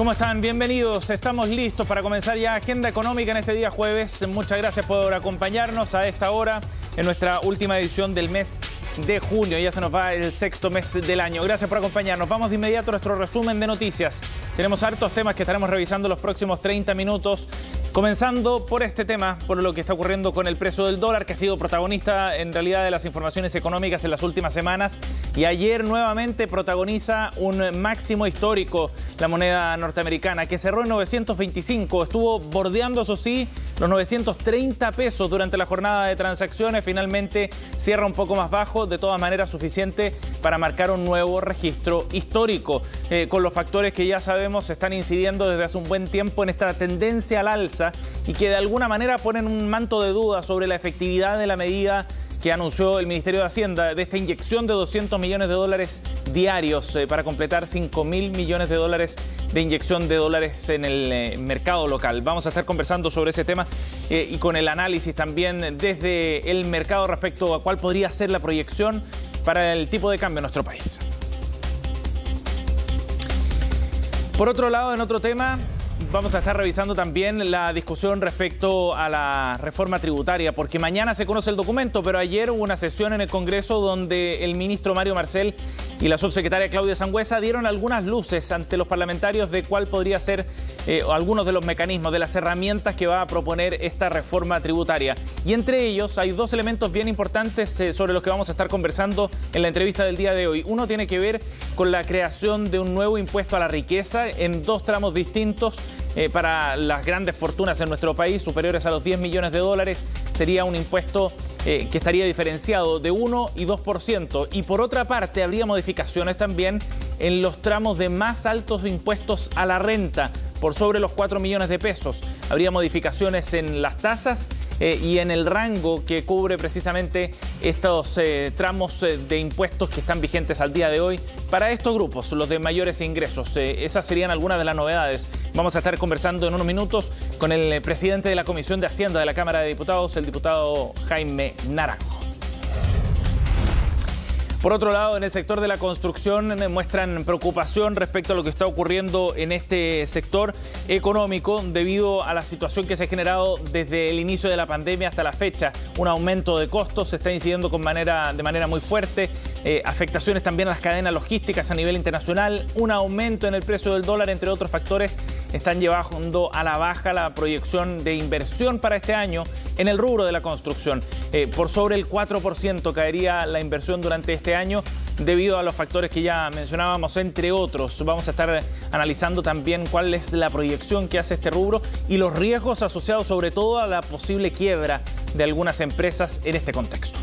¿Cómo están? Bienvenidos. Estamos listos para comenzar ya Agenda Económica en este día jueves. Muchas gracias por acompañarnos a esta hora en nuestra última edición del mes de junio. Ya se nos va el sexto mes del año. Gracias por acompañarnos. Vamos de inmediato a nuestro resumen de noticias. Tenemos hartos temas que estaremos revisando los próximos 30 minutos. Comenzando por este tema, por lo que está ocurriendo con el precio del dólar, que ha sido protagonista en realidad de las informaciones económicas en las últimas semanas. Y ayer nuevamente protagoniza un máximo histórico la moneda norteamericana, que cerró en 925. Estuvo bordeando, eso sí, los 930 pesos durante la jornada de transacciones. Finalmente cierra un poco más bajo, de todas maneras suficiente para marcar un nuevo registro histórico, con los factores que ya sabemos están incidiendo desde hace un buen tiempo en esta tendencia al alza y que de alguna manera ponen un manto de duda sobre la efectividad de la medida que anunció el Ministerio de Hacienda de esta inyección de 200 millones de dólares diarios para completar 5.000 millones de dólares de inyección de dólares en el mercado local. Vamos a estar conversando sobre ese tema y con el análisis también desde el mercado respecto a cuál podría ser la proyección para el tipo de cambio en nuestro país. Por otro lado, en otro tema, vamos a estar revisando también la discusión respecto a la reforma tributaria, porque mañana se conoce el documento, pero ayer hubo una sesión en el Congreso donde el ministro Mario Marcel y la subsecretaria Claudia Sangüesa dieron algunas luces ante los parlamentarios de cuál podría ser algunos de los mecanismos, de las herramientas que va a proponer esta reforma tributaria. Y entre ellos hay dos elementos bien importantes sobre los que vamos a estar conversando en la entrevista del día de hoy. Uno tiene que ver con la creación de un nuevo impuesto a la riqueza en dos tramos distintos. Para las grandes fortunas en nuestro país, superiores a los 10 millones de dólares, sería un impuesto que estaría diferenciado de 1 y 2%. Y por otra parte, habría modificaciones también en los tramos de más altos impuestos a la renta, por sobre los 4 millones de pesos. Habría modificaciones en las tasas y en el rango que cubre precisamente estos tramos de impuestos que están vigentes al día de hoy para estos grupos, los de mayores ingresos. Esas serían algunas de las novedades. Vamos a estar conversando en unos minutos con el presidente de la Comisión de Hacienda de la Cámara de Diputados, el diputado Jaime Naranjo. Por otro lado, en el sector de la construcción muestran preocupación respecto a lo que está ocurriendo en este sector económico debido a la situación que se ha generado desde el inicio de la pandemia hasta la fecha. Un aumento de costos se está incidiendo de manera muy fuerte, afectaciones también a las cadenas logísticas a nivel internacional, un aumento en el precio del dólar, entre otros factores, están llevando a la baja la proyección de inversión para este año en el rubro de la construcción. Por sobre el 4% caería la inversión durante este año debido a los factores que ya mencionábamos, entre otros. Vamos a estar analizando también cuál es la proyección que hace este rubro y los riesgos asociados sobre todo a la posible quiebra de algunas empresas en este contexto.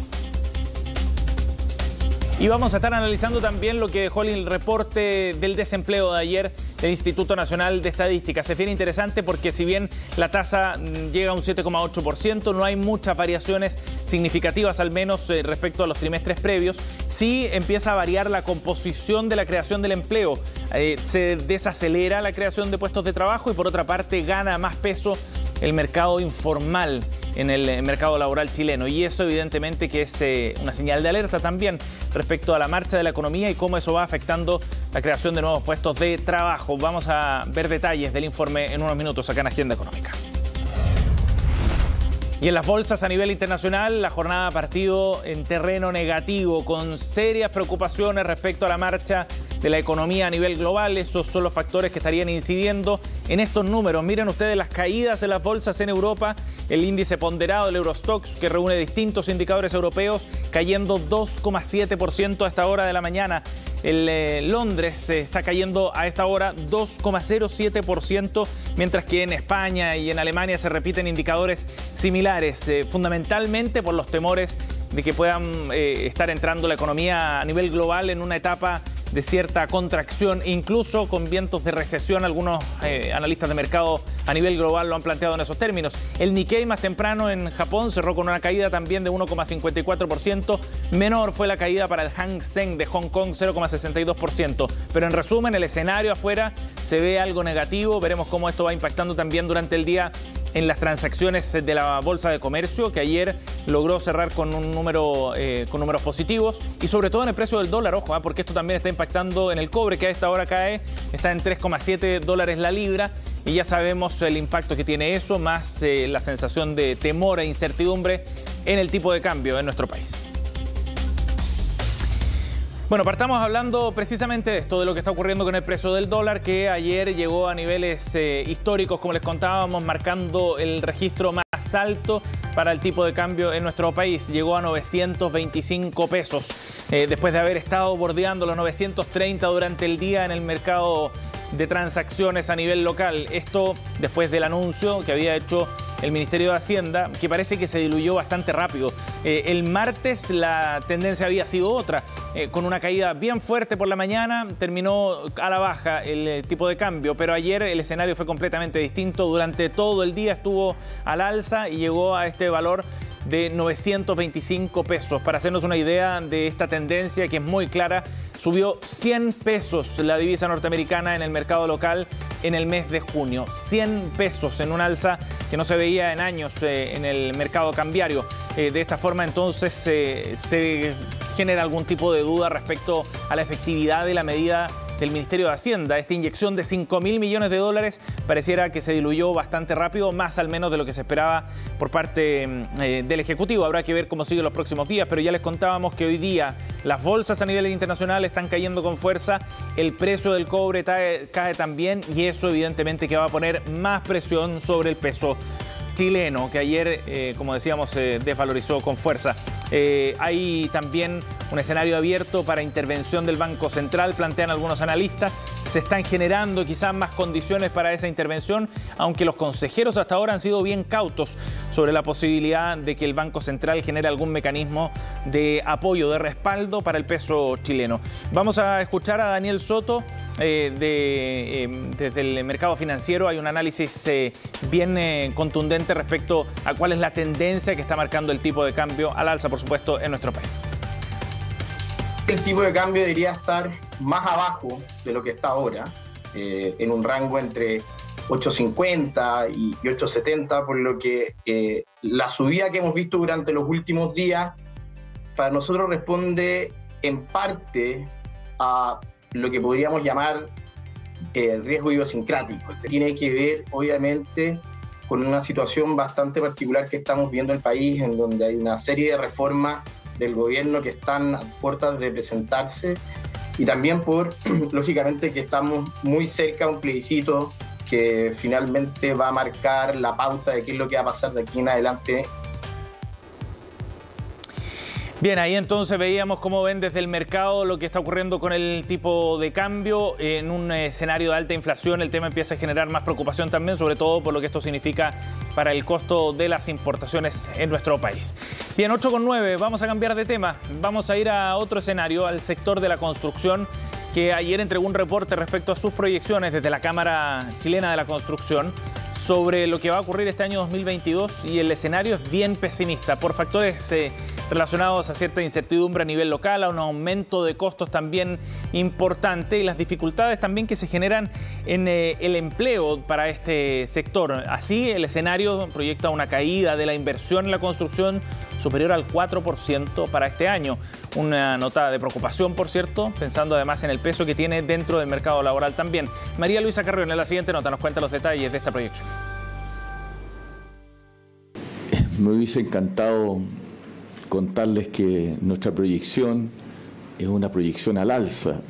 Y vamos a estar analizando también lo que dejó el reporte del desempleo de ayer del Instituto Nacional de Estadística. Se viene interesante porque si bien la tasa llega a un 7,8%, no hay muchas variaciones significativas, al menos respecto a los trimestres previos. Sí empieza a variar la composición de la creación del empleo. Se desacelera la creación de puestos de trabajo y por otra parte gana más peso el mercado informal en el mercado laboral chileno. Y eso evidentemente que es una señal de alerta también respecto a la marcha de la economía y cómo eso va afectando la creación de nuevos puestos de trabajo. Vamos a ver detalles del informe en unos minutos acá en Agenda Económica. Y en las bolsas a nivel internacional, la jornada ha partido en terreno negativo, con serias preocupaciones respecto a la marcha de la economía a nivel global. Esos son los factores que estarían incidiendo en estos números. Miren ustedes las caídas en las bolsas en Europa. El índice ponderado del Eurostoxx, que reúne distintos indicadores europeos, cayendo 2,7% a esta hora de la mañana. El Londres está cayendo a esta hora 2,07%, mientras que en España y en Alemania se repiten indicadores similares, fundamentalmente por los temores de que puedan estar entrando la economía a nivel global en una etapa de cierta contracción, incluso con vientos de recesión. Algunos analistas de mercado a nivel global lo han planteado en esos términos. El Nikkei más temprano en Japón cerró con una caída también de 1,54%. Menor fue la caída para el Hang Seng de Hong Kong, 0,62%. Pero en resumen, el escenario afuera se ve algo negativo. Veremos cómo esto va impactando también durante el día en las transacciones de la Bolsa de Comercio, que ayer logró cerrar con un número, con números positivos, y sobre todo en el precio del dólar, ojo, porque esto también está impactando en el cobre, que a esta hora cae, está en 3,7 dólares la libra, y ya sabemos el impacto que tiene eso, más la sensación de temor e incertidumbre en el tipo de cambio en nuestro país. Bueno, partamos hablando precisamente de esto, de lo que está ocurriendo con el precio del dólar, que ayer llegó a niveles históricos, como les contábamos, marcando el registro más alto para el tipo de cambio en nuestro país. Llegó a 925 pesos, después de haber estado bordeando los 930 durante el día en el mercado de transacciones a nivel local. Esto después del anuncio que había hecho el Ministerio de Hacienda, que parece que se diluyó bastante rápido. El martes la tendencia había sido otra, con una caída bien fuerte por la mañana, terminó a la baja el tipo de cambio, pero ayer el escenario fue completamente distinto. Durante todo el día estuvo al alza y llegó a este valor de 925 pesos. Para hacernos una idea de esta tendencia, que es muy clara, subió 100 pesos la divisa norteamericana en el mercado local en el mes de junio. 100 pesos en un alza que no se veía en años en el mercado cambiario. De esta forma, entonces, se genera algún tipo de duda respecto a la efectividad de la medida del Ministerio de Hacienda. Esta inyección de 5.000 millones de dólares pareciera que se diluyó bastante rápido, más al menos de lo que se esperaba por parte del Ejecutivo. Habrá que ver cómo siguen los próximos días, pero ya les contábamos que hoy día las bolsas a nivel internacional están cayendo con fuerza, el precio del cobre cae también, y eso evidentemente que va a poner más presión sobre el peso chileno, que ayer, como decíamos, se desvalorizó con fuerza. Hay también un escenario abierto para intervención del Banco Central, plantean algunos analistas. Se están generando quizás más condiciones para esa intervención, aunque los consejeros hasta ahora han sido bien cautos sobre la posibilidad de que el Banco Central genere algún mecanismo de apoyo, de respaldo para el peso chileno. Vamos a escuchar a Daniel Soto desde el mercado financiero. Hay un análisis bien contundente respecto a cuál es la tendencia que está marcando el tipo de cambio al alza, por supuesto, en nuestro país. El tipo de cambio debería estar más abajo de lo que está ahora, en un rango entre 8.50 y 8.70, por lo que la subida que hemos visto durante los últimos días para nosotros responde en parte a lo que podríamos llamar riesgo idiosincrático. Tiene que ver, obviamente, con una situación bastante particular que estamos viendo en el país, en donde hay una serie de reformas del gobierno que están a puertas de presentarse, y también por, lógicamente, que estamos muy cerca de un plebiscito que finalmente va a marcar la pauta de qué es lo que va a pasar de aquí en adelante. Bien, ahí entonces veíamos cómo ven desde el mercado lo que está ocurriendo con el tipo de cambio. En un escenario de alta inflación el tema empieza a generar más preocupación también, sobre todo por lo que esto significa para el costo de las importaciones en nuestro país. Bien, 8:09, vamos a cambiar de tema. Vamos a ir a otro escenario, al sector de la construcción, que ayer entregó un reporte respecto a sus proyecciones desde la Cámara Chilena de la Construcción sobre lo que va a ocurrir este año 2022, y el escenario es bien pesimista por factores relacionados a cierta incertidumbre a nivel local, a un aumento de costos también importante y las dificultades también que se generan en el empleo para este sector. Así, el escenario proyecta una caída de la inversión en la construcción superior al 4% para este año. Una nota de preocupación, por cierto, pensando además en el peso que tiene dentro del mercado laboral también. María Luisa Carrión, en la siguiente nota, nos cuenta los detalles de esta proyección. Me hubiese encantado contarles que nuestra proyección es una proyección al alza,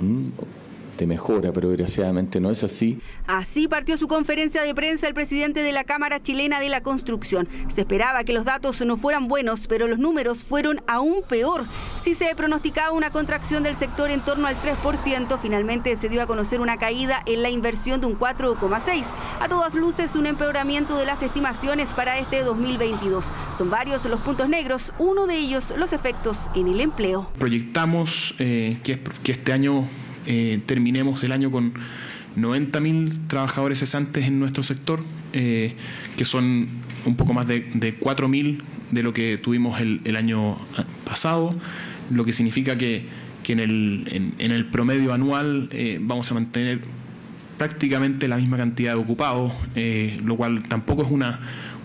de mejora, pero desgraciadamente no es así. Así partió su conferencia de prensa el presidente de la Cámara Chilena de la Construcción. Se esperaba que los datos no fueran buenos, pero los números fueron aún peor. Si se pronosticaba una contracción del sector en torno al 3%, finalmente se dio a conocer una caída en la inversión de un 4,6%. A todas luces, un empeoramiento de las estimaciones para este 2022. Son varios los puntos negros, uno de ellos los efectos en el empleo. Proyectamos que este año terminemos el año con 90.000 trabajadores cesantes en nuestro sector, que son un poco más de 4.000 de lo que tuvimos el año pasado, lo que significa que en el promedio anual vamos a mantener prácticamente la misma cantidad de ocupados, lo cual tampoco es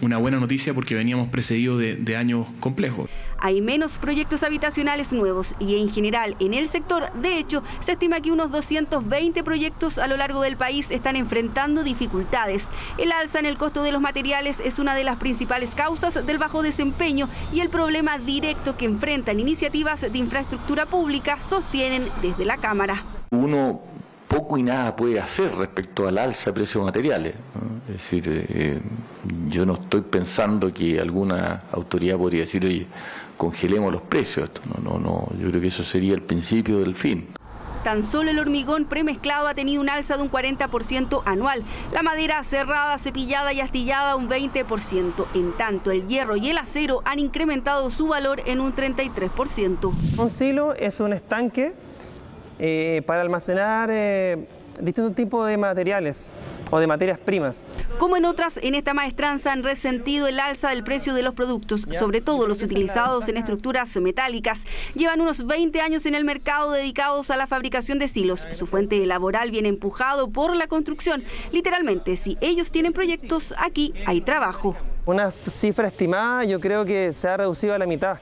una buena noticia porque veníamos precedidos de años complejos. Hay menos proyectos habitacionales nuevos y en general en el sector, de hecho, se estima que unos 220 proyectos a lo largo del país están enfrentando dificultades. El alza en el costo de los materiales es una de las principales causas del bajo desempeño y el problema directo que enfrentan iniciativas de infraestructura pública, sostienen desde la Cámara. Uno poco y nada puede hacer respecto al alza de precios de materiales, ¿no? Es decir, yo no estoy pensando que alguna autoridad podría decir, oye, congelemos los precios. No, yo creo que eso sería el principio del fin. Tan solo el hormigón premezclado ha tenido un alza de un 40% anual, la madera cerrada, cepillada y astillada un 20%. En tanto, el hierro y el acero han incrementado su valor en un 33%. Un silo es un estanque para almacenar distintos tipos de materiales o de materias primas. Como en otras, en esta maestranza han resentido el alza del precio de los productos, sobre todo los utilizados en estructuras metálicas. Llevan unos 20 años en el mercado dedicados a la fabricación de silos. Su fuente laboral viene empujado por la construcción. Literalmente, si ellos tienen proyectos, aquí hay trabajo. Una cifra estimada, yo creo que se ha reducido a la mitad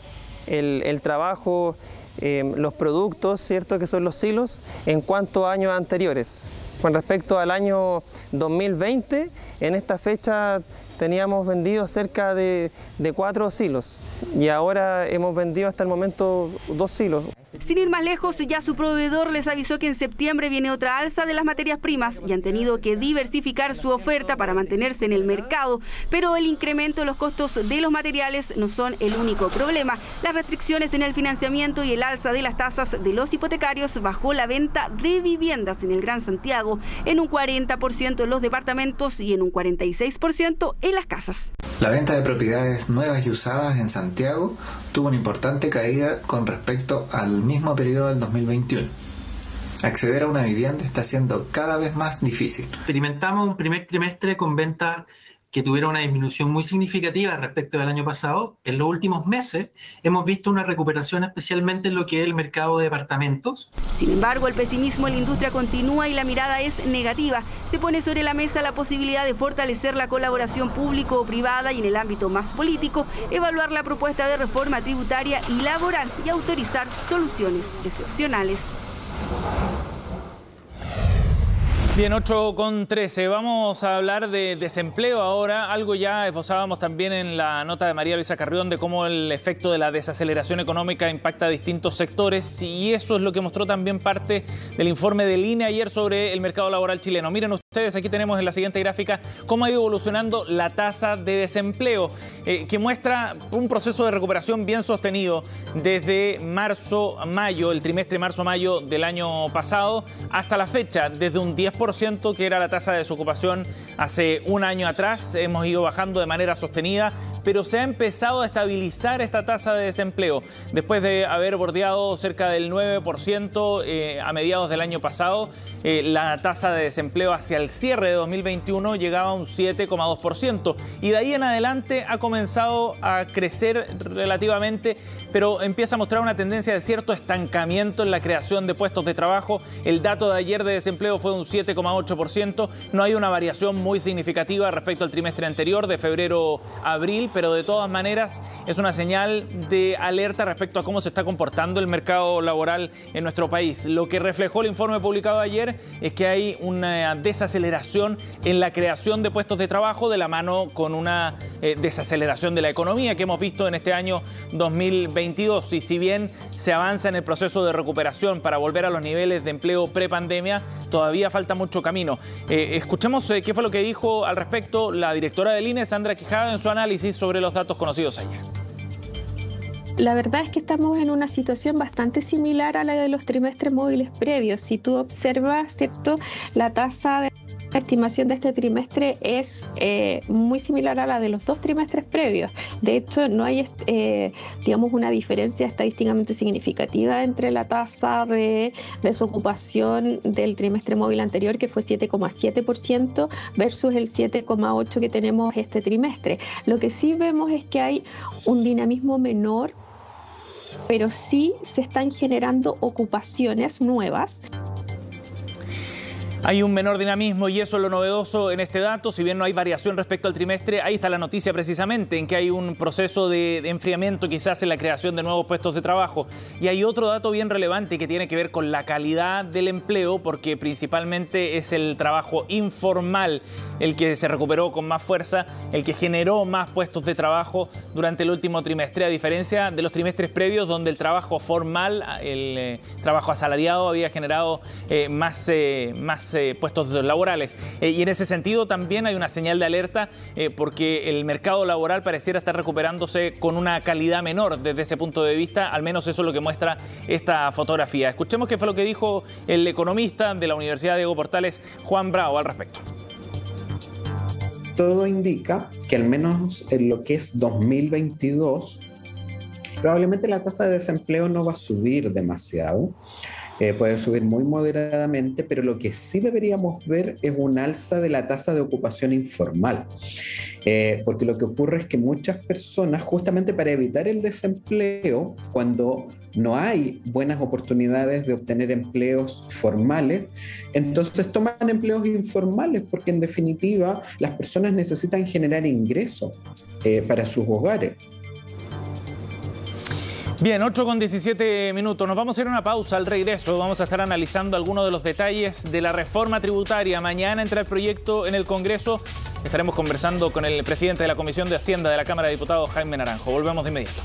el trabajo, los productos, ¿cierto?, que son los silos, en cuanto a años anteriores. Con respecto al año 2020, en esta fecha teníamos vendido cerca de 4 silos y ahora hemos vendido hasta el momento 2 silos. Sin ir más lejos, ya su proveedor les avisó que en septiembre viene otra alza de las materias primas y han tenido que diversificar su oferta para mantenerse en el mercado. Pero el incremento de los costos de los materiales no son el único problema. Las restricciones en el financiamiento y el alza de las tasas de los hipotecarios bajó la venta de viviendas en el Gran Santiago en un 40% en los departamentos y en un 46% en las casas. La venta de propiedades nuevas y usadas en Santiago tuvo una importante caída con respecto al mismo periodo del 2021. Acceder a una vivienda está siendo cada vez más difícil. Experimentamos un primer trimestre con ventas que tuvieron una disminución muy significativa respecto del año pasado. En los últimos meses hemos visto una recuperación especialmente en lo que es el mercado de departamentos. Sin embargo, el pesimismo en la industria continúa y la mirada es negativa. Se pone sobre la mesa la posibilidad de fortalecer la colaboración público-privada y en el ámbito más político, evaluar la propuesta de reforma tributaria y laboral y autorizar soluciones excepcionales. Bien, 8:13. Vamos a hablar de desempleo ahora. Algo ya esbozábamos también en la nota de María Luisa Carrión de cómo el efecto de la desaceleración económica impacta a distintos sectores y eso es lo que mostró también parte del informe del INE ayer sobre el mercado laboral chileno. Miren ustedes, aquí tenemos en la siguiente gráfica cómo ha ido evolucionando la tasa de desempleo, que muestra un proceso de recuperación bien sostenido desde marzo-mayo, el trimestre marzo-mayo del año pasado, hasta la fecha, desde un 10%, que era la tasa de desocupación hace un año atrás. Hemos ido bajando de manera sostenida, pero se ha empezado a estabilizar esta tasa de desempleo. Después de haber bordeado cerca del 9% a mediados del año pasado, la tasa de desempleo hacia el cierre de 2021 llegaba a un 7,2%. Y de ahí en adelante ha comenzado a crecer relativamente, pero empieza a mostrar una tendencia de cierto estancamiento en la creación de puestos de trabajo. El dato de ayer de desempleo fue un 7,8%. No hay una variación muy significativa respecto al trimestre anterior, de febrero a abril, pero de todas maneras es una señal de alerta respecto a cómo se está comportando el mercado laboral en nuestro país. Lo que reflejó el informe publicado ayer es que hay una desaceleración en la creación de puestos de trabajo de la mano con una desaceleración de la economía que hemos visto en este año 2022. Y si bien se avanza en el proceso de recuperación para volver a los niveles de empleo prepandemia, todavía falta mucho camino. Escuchemos qué fue lo que dijo al respecto la directora del INE, Sandra Quijada, en su análisis sobre los datos conocidos ayer. La verdad es que estamos en una situación bastante similar a la de los trimestres móviles previos. Si tú observas, ¿cierto?, la tasa de estimación de este trimestre es muy similar a la de los 2 trimestres previos. De hecho, no hay digamos, una diferencia estadísticamente significativa entre la tasa de desocupación del trimestre móvil anterior, que fue 7,7%, versus el 7,8% que tenemos este trimestre. Lo que sí vemos es que hay un dinamismo menor, pero sí se están generando ocupaciones nuevas. Hay un menor dinamismo y eso es lo novedoso en este dato. Si bien no hay variación respecto al trimestre, ahí está la noticia precisamente, en que hay un proceso de enfriamiento quizás en la creación de nuevos puestos de trabajo. Y hay otro dato bien relevante que tiene que ver con la calidad del empleo, porque principalmente es el trabajo informal el que se recuperó con más fuerza, el que generó más puestos de trabajo durante el último trimestre, a diferencia de los trimestres previos donde el trabajo formal, el trabajo asalariado había generado más puestos laborales. Y en ese sentido también hay una señal de alerta porque el mercado laboral pareciera estar recuperándose con una calidad menor desde ese punto de vista, al menos eso es lo que muestra esta fotografía. Escuchemos qué fue lo que dijo el economista de la Universidad Diego Portales, Juan Bravo, al respecto. Todo indica que al menos en lo que es 2022, probablemente la tasa de desempleo no va a subir demasiado. Puede subir muy moderadamente, pero lo que sí deberíamos ver es un alza de la tasa de ocupación informal. Porque lo que ocurre es que muchas personas, justamente para evitar el desempleo, cuando no hay buenas oportunidades de obtener empleos formales, entonces toman empleos informales, porque en definitiva las personas necesitan generar ingresos para sus hogares. Bien, 8:17 minutos. Nos vamos a ir a una pausa. Al regreso vamos a estar analizando algunos de los detalles de la reforma tributaria. Mañana entra el proyecto en el Congreso. Estaremos conversando con el presidente de la Comisión de Hacienda de la Cámara de Diputados, Jaime Naranjo. Volvemos de inmediato.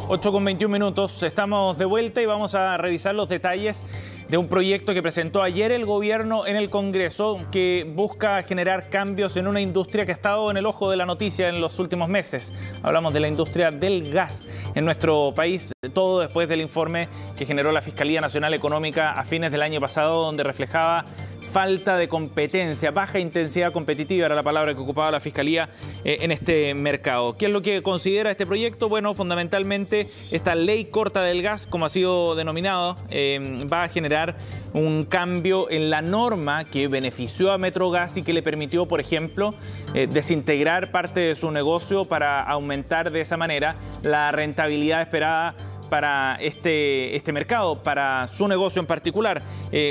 Ocho con 21 minutos, estamos de vuelta y vamos a revisar los detalles de un proyecto que presentó ayer el gobierno en el Congreso que busca generar cambios en una industria que ha estado en el ojo de la noticia en los últimos meses. Hablamos de la industria del gas en nuestro país, todo después del informe que generó la Fiscalía Nacional Económica a fines del año pasado, donde reflejaba falta de competencia, baja intensidad competitiva era la palabra que ocupaba la Fiscalía en este mercado. ¿Qué es lo que considera este proyecto? Bueno, fundamentalmente esta ley corta del gas, como ha sido denominado, va a generar un cambio en la norma que benefició a Metrogas y que le permitió, por ejemplo, desintegrar parte de su negocio para aumentar de esa manera la rentabilidad esperada para este mercado, para su negocio en particular.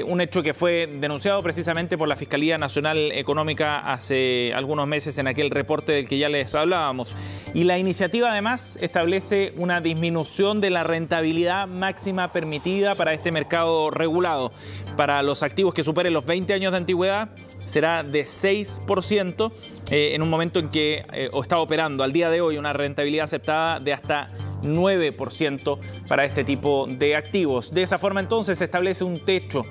Un hecho que fue denunciado precisamente por la Fiscalía Nacional Económica hace algunos meses en aquel reporte del que ya les hablábamos. Y la iniciativa además establece una disminución de la rentabilidad máxima permitida para este mercado regulado. Para los activos que superen los 20 años de antigüedad será de 6% en un momento en que está operando al día de hoy una rentabilidad aceptada de hasta 9% para este tipo de activos. De esa forma entonces se establece un techo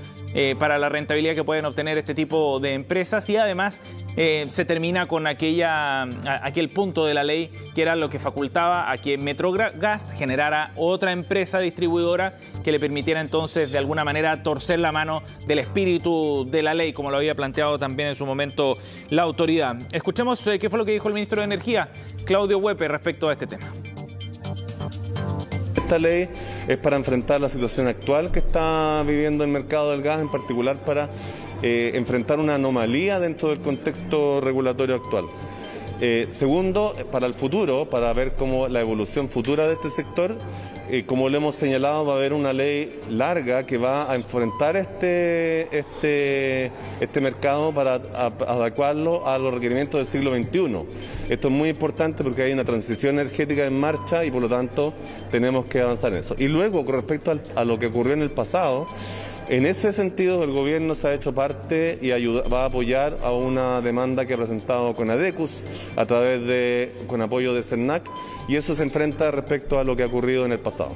para la rentabilidad que pueden obtener este tipo de empresas y además se termina con aquel punto de la ley que era lo que facultaba a que Metrogas generara otra empresa distribuidora que le permitiera entonces de alguna manera torcer la mano del espíritu de la ley, como lo había planteado también en su momento la autoridad. Escuchemos qué fue lo que dijo el ministro de Energía, Claudio Huepe, respecto a este tema. Esta ley es para enfrentar la situación actual que está viviendo el mercado del gas, en particular para enfrentar una anomalía dentro del contexto regulatorio actual. Segundo, para el futuro, para ver cómo la evolución futura de este sector, como lo hemos señalado, va a haber una ley larga que va a enfrentar este mercado para adecuarlo a los requerimientos del siglo XXI. Esto es muy importante porque hay una transición energética en marcha y por lo tanto tenemos que avanzar en eso. Y luego, con respecto a lo que ocurrió en el pasado, en ese sentido el gobierno se ha hecho parte y va a apoyar a una demanda que ha presentado Conadecus a través con apoyo de CERNAC, y eso se enfrenta respecto a lo que ha ocurrido en el pasado.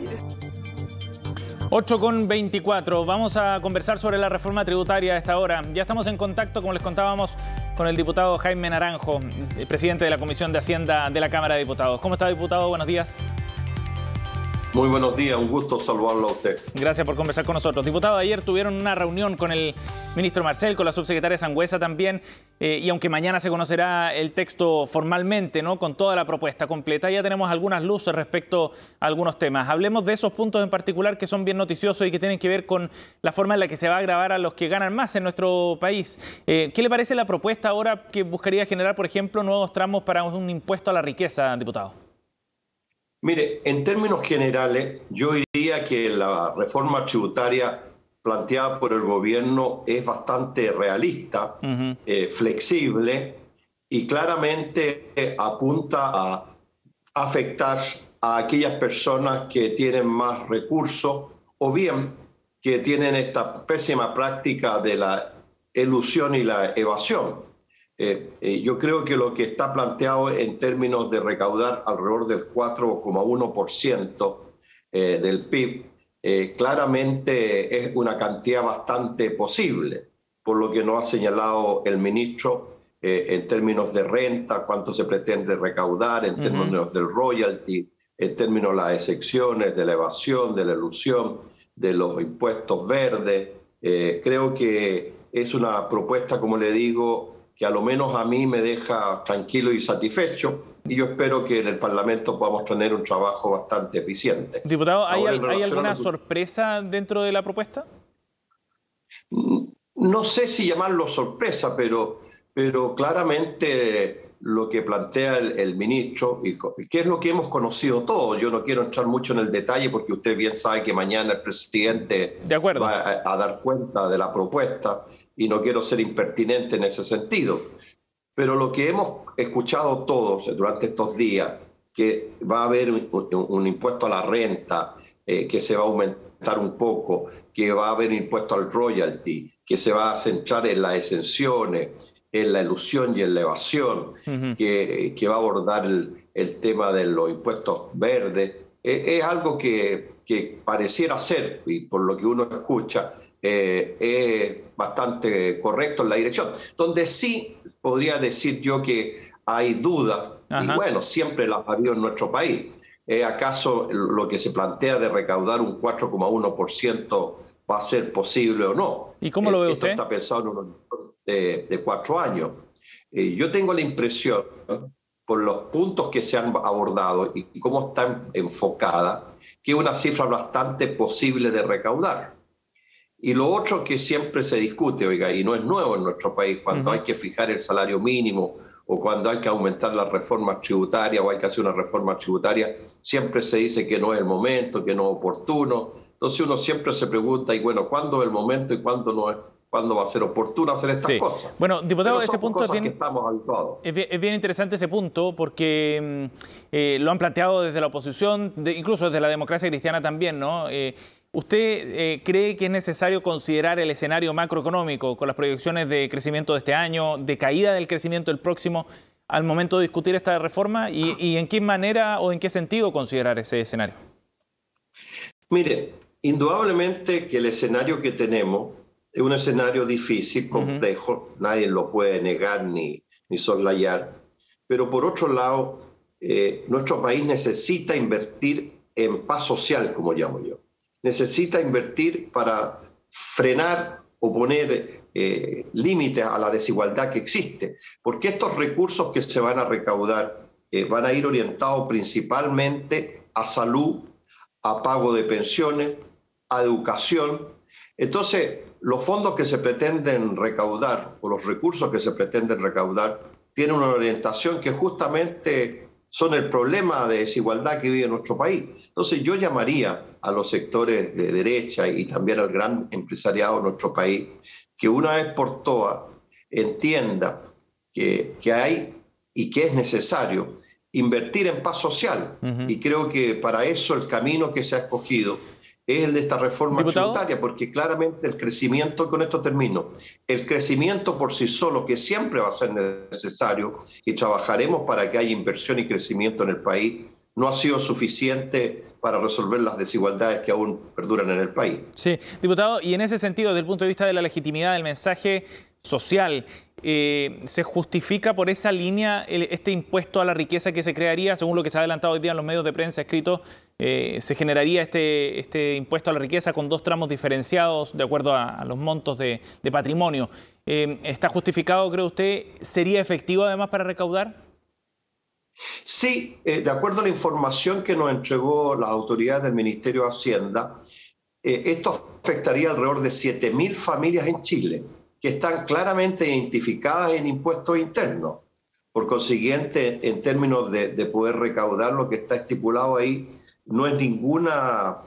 8:24. Vamos a conversar sobre la reforma tributaria a esta hora. Ya estamos en contacto, como les contábamos, con el diputado Jaime Naranjo, el presidente de la Comisión de Hacienda de la Cámara de Diputados. ¿Cómo está, diputado? Buenos días. Muy buenos días, un gusto saludarlo a usted. Gracias por conversar con nosotros. Diputado, ayer tuvieron una reunión con el ministro Marcel, con la subsecretaria Sangüesa también, y aunque mañana se conocerá el texto formalmente, ¿no?, con toda la propuesta completa, ya tenemos algunas luces respecto a algunos temas. Hablemos de esos puntos en particular que son bien noticiosos y que tienen que ver con la forma en la que se va a gravar a los que ganan más en nuestro país. ¿Qué le parece la propuesta ahora que buscaría generar, por ejemplo, nuevos tramos para un impuesto a la riqueza, diputado? Mire, en términos generales, yo diría que la reforma tributaria planteada por el gobierno es bastante realista, flexible y claramente apunta a afectar a aquellas personas que tienen más recursos o bien que tienen esta pésima práctica de la elusión y la evasión. Yo creo que lo que está planteado en términos de recaudar alrededor del 4,1% del PIB, claramente es una cantidad bastante posible, por lo que nos ha señalado el ministro en términos de renta, cuánto se pretende recaudar, en términos del royalty, en términos de las excepciones, de la evasión, de la elusión, de los impuestos verdes. Creo que es una propuesta, como le digo, que a lo menos a mí me deja tranquilo y satisfecho, y yo espero que en el Parlamento podamos tener un trabajo bastante eficiente. Diputado, ¿hay alguna sorpresa dentro de la propuesta? No sé si llamarlo sorpresa, pero claramente lo que plantea el ministro, y que es lo que hemos conocido todos, yo no quiero entrar mucho en el detalle porque usted bien sabe que mañana el presidente va a dar cuenta de la propuesta, y no quiero ser impertinente en ese sentido. Pero lo que hemos escuchado todos durante estos días, que va a haber un impuesto a la renta, que se va a aumentar un poco, que va a haber impuesto al royalty, que se va a centrar en las exenciones, en la elusión y en la evasión, que va a abordar el tema de los impuestos verdes, es algo que pareciera ser, y por lo que uno escucha, es bastante correcto en la dirección. Donde sí podría decir yo que hay dudas, y bueno, siempre las ha habido en nuestro país. ¿Acaso lo que se plantea de recaudar un 4,1% va a ser posible o no? ¿Y cómo lo ve usted? Esto está pensado en un de 4 años. Yo tengo la impresión, por los puntos que se han abordado y cómo está enfocada, que es una cifra bastante posible de recaudar. Y lo otro que siempre se discute, oiga, y no es nuevo en nuestro país, cuando hay que fijar el salario mínimo o cuando hay que aumentar la reforma tributaria o hay que hacer una reforma tributaria, siempre se dice que no es el momento, que no es oportuno. Entonces uno siempre se pregunta, y bueno, ¿cuándo es el momento y cuándo no es? ¿Cuándo va a ser oportuno hacer estas cosas? Bueno, diputado, ese punto es bien interesante, ese punto, porque lo han planteado desde la oposición, incluso desde la democracia cristiana también, ¿no? ¿Usted cree que es necesario considerar el escenario macroeconómico con las proyecciones de crecimiento de este año, de caída del crecimiento del próximo, al momento de discutir esta reforma? ¿Y en qué manera o en qué sentido considerar ese escenario? Mire, indudablemente que el escenario que tenemos es un escenario difícil, complejo, nadie lo puede negar ni soslayar, pero por otro lado, nuestro país necesita invertir en paz social, como llamo yo. Necesita invertir para frenar o poner límites a la desigualdad que existe, porque estos recursos que se van a recaudar van a ir orientados principalmente a salud, a pago de pensiones, a educación. Entonces, los fondos que se pretenden recaudar o los recursos que se pretenden recaudar tienen una orientación que justamente son el problema de desigualdad que vive nuestro país. Entonces yo llamaría a los sectores de derecha y también al gran empresariado de nuestro país que una vez por todas entienda que hay y que es necesario invertir en paz social. Y creo que para eso el camino que se ha escogido es el de esta reforma tributaria, porque claramente el crecimiento, con esto termino, el crecimiento por sí solo, que siempre va a ser necesario, y trabajaremos para que haya inversión y crecimiento en el país, no ha sido suficiente para resolver las desigualdades que aún perduran en el país. Sí, diputado, y en ese sentido, desde el punto de vista de la legitimidad del mensaje social, ¿se justifica por esa línea este impuesto a la riqueza que se crearía, según lo que se ha adelantado hoy día en los medios de prensa escritos, se generaría este impuesto a la riqueza con 2 tramos diferenciados de acuerdo a los montos de patrimonio. ¿Está justificado, cree usted? ¿Sería efectivo además para recaudar? Sí, de acuerdo a la información que nos entregó las autoridades del Ministerio de Hacienda, esto afectaría alrededor de 7.000 familias en Chile, que están claramente identificadas en impuestos internos. Por consiguiente, en términos de poder recaudar lo que está estipulado ahí, no es ninguna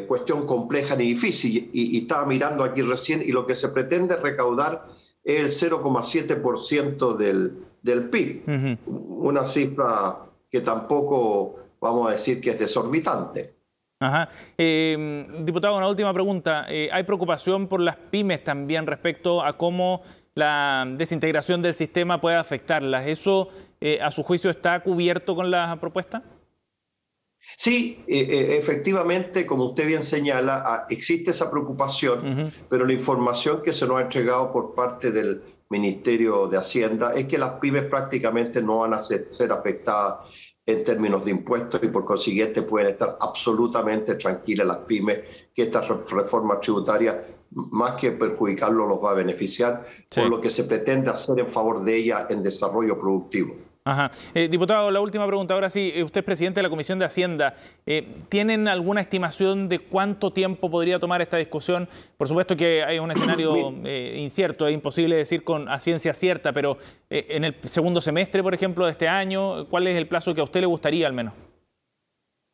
cuestión compleja ni difícil. Y estaba mirando aquí recién, y lo que se pretende recaudar es el 0,7% del PIB. Una cifra que tampoco vamos a decir que es desorbitante. Ajá. Diputado, una última pregunta. ¿Hay preocupación por las pymes también respecto a cómo la desintegración del sistema puede afectarlas? ¿Eso, a su juicio, está cubierto con la propuesta? Sí, efectivamente, como usted bien señala, existe esa preocupación, pero la información que se nos ha entregado por parte del Ministerio de Hacienda es que las pymes prácticamente no van a ser afectadas en términos de impuestos y por consiguiente pueden estar absolutamente tranquilas las pymes, que esta reforma tributaria, más que perjudicarlo, los va a beneficiar, por lo que se pretende hacer en favor de ella en desarrollo productivo. Ajá. Diputado, la última pregunta. Ahora sí, usted es presidente de la Comisión de Hacienda. ¿Tienen alguna estimación de cuánto tiempo podría tomar esta discusión? Por supuesto que hay un escenario incierto, es imposible decir a ciencia cierta, pero en el segundo semestre, por ejemplo, de este año, ¿cuál es el plazo que a usted le gustaría al menos?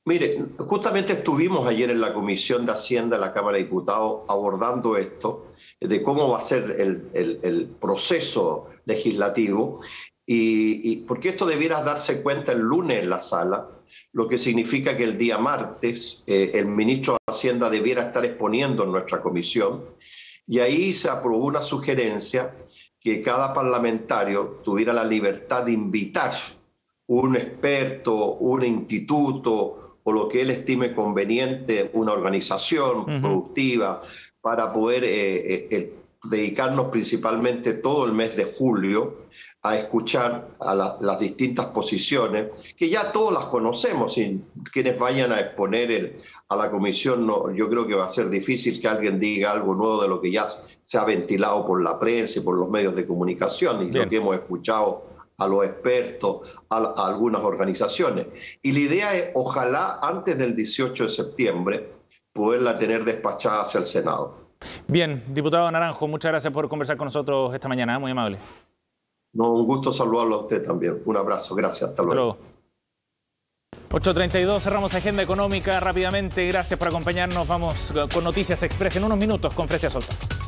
Mire, justamente estuvimos ayer en la Comisión de Hacienda de la Cámara de Diputados abordando esto, de cómo va a ser el proceso legislativo. Y porque esto debiera darse cuenta el lunes en la sala, lo que significa que el día martes el ministro de Hacienda debiera estar exponiendo en nuestra comisión, y ahí se aprobó una sugerencia que cada parlamentario tuviera la libertad de invitar un experto, un instituto o lo que él estime conveniente, una organización productiva, para poder dedicarnos principalmente todo el mes de julio a escuchar a las distintas posiciones, que ya todos las conocemos, y quienes vayan a exponer a la comisión, yo creo que va a ser difícil que alguien diga algo nuevo de lo que ya se ha ventilado por la prensa y por los medios de comunicación, y lo que hemos escuchado a los expertos, a algunas organizaciones. Y la idea es, ojalá antes del 18 de septiembre, poderla tener despachada hacia el Senado. Bien, diputado Naranjo, muchas gracias por conversar con nosotros esta mañana, muy amable. No, un gusto saludarlo a usted también. Un abrazo, gracias, hasta luego. 8:32, cerramos Agenda Económica rápidamente. Gracias por acompañarnos. Vamos con Noticias Express en unos minutos con Fresia Soltaf.